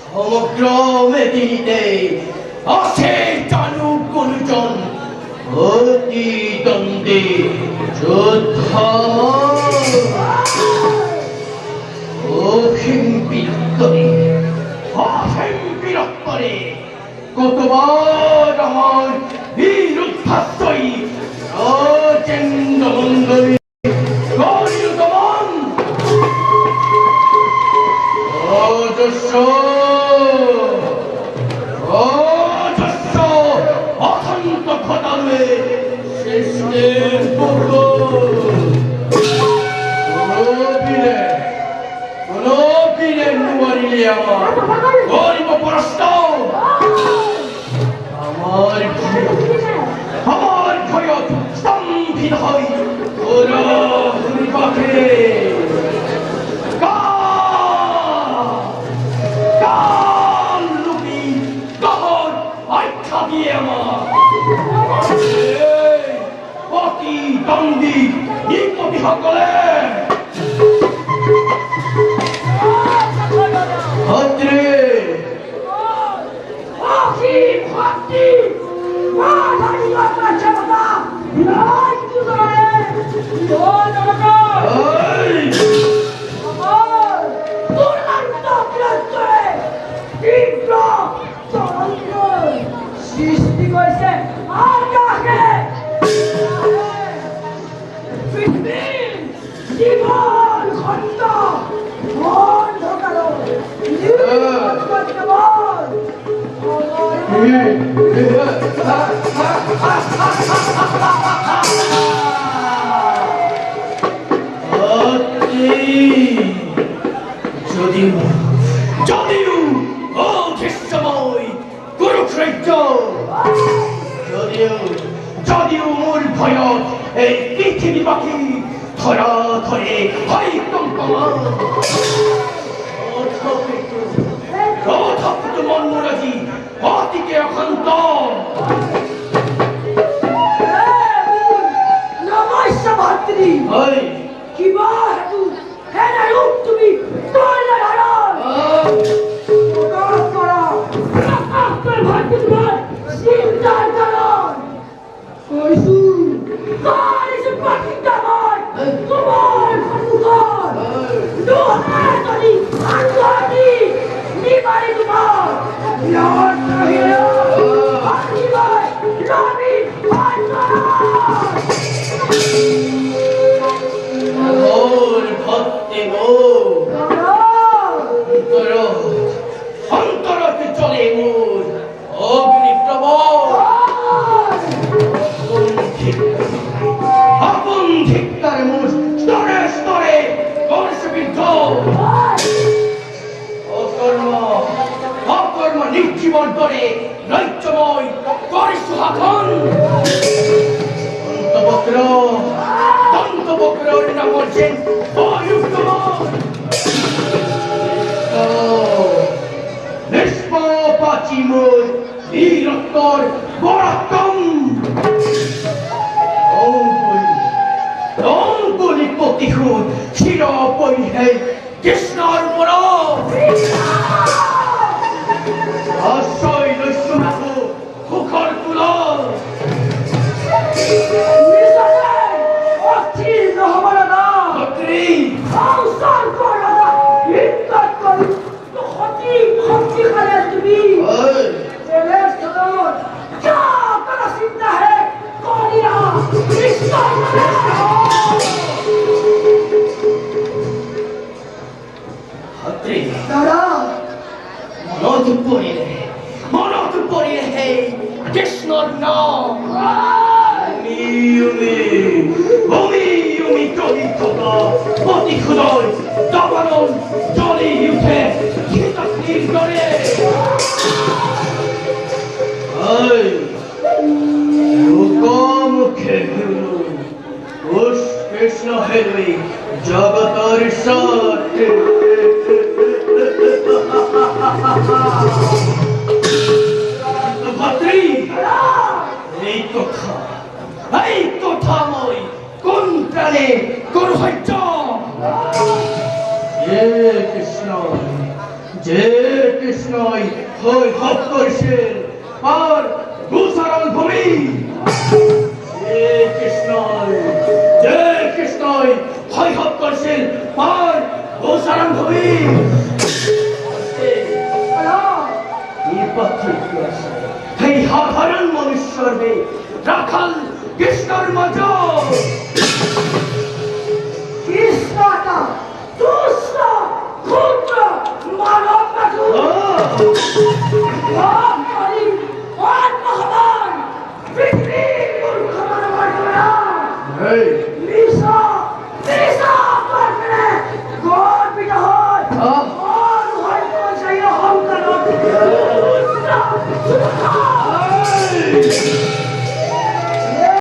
সমগ্র মেদিনীতে আছে জানু কোনজন অতিদ্বন্দ্বী যোদ্ধা অসীম বীরত্তরে কতবার আমার বীরুদ্ধাশ্রয়ী রাজেন্দ্র মন্ডলী গৌরীদমন অজস্র অথন্ত ঘটালে সৃষ্টির পূর্ব কোন বীরে নুয়ারিলে আমার গরিব পরস্ত আমার ভয় স্তম্ভিত হই পাখে অতিদ্বন্দ্বী নিপতি সকলে সৃষ্টি করেছে আকাশে জীবন খন্ড অন্ধকার যদিও অধিষ্ঠময় কুরুক্ষেত্র যদিও মূল ভয়ত এই পৃথিবী পাখি ধরা ধরে হয় কম্পমান অথপ্ত মন্মরাজি অতিকে অখান্ত নমস্য ভাতৃ কিবা হেতু হেনা রূপ তুমি তোলা ধারণ প্রকাশ করা আপনার ভাতৃ তোমার চিন্তার কারণ কইসু পাখিটা নয় তোমার সম্মুখর দোহার তলি আঙ্গনি নিবারে তোমার বিরাট রহিল আশীর্বাদ রবি অন্তরতে চলে মোর অগ্নিপ্রবল আপন ধিক্কার মোর স্তরে স্তরে বর্ষবিদ্ধ অকর্ম নির্জীবন করে নৈত্যময় করে সুহাখন দন্তবক্র নাম বলছেন নিষ্পাপী মোর বীরত্তর পরাক্রম অঙ্গুলি প্রতিহুত চির পরিহে কৃষ্ণর মর আশ্রয় নৈশ্যমাহ মুখর তুল অস্থির নহবল না সংসার করো না হিংসা করো তো ক্ষতি করে তুমি এলের সদর যা তারা চিন্তা হে করিয়া নিশ্চয় দাদা মনত পড়িলে কৃষ্ণর নাম ভূমি চলিততা অতি ক্ষুদয় দাবানল জলে উঠে শীতাগ্নির করে মুখে কৃষ্ণ হেরই জগতর সাথে ভাতৃ এই কথা এই তো থামই কোন প্রাণে কোন সহ্য যে কৃষ্ণই হই হক করছে আর গুসারণ ভূমি যে কৃষ্ণই হই হক করছে আর গুসারণ ভূমি এই সাধারণ মনুষ্যর রাখাল কৃষ্ণর মজ কৃষ্ণটা দুষ্ট ক্ষুদ্র মানব নাটু ভগবান পৃথিবীর মূর্খ মানব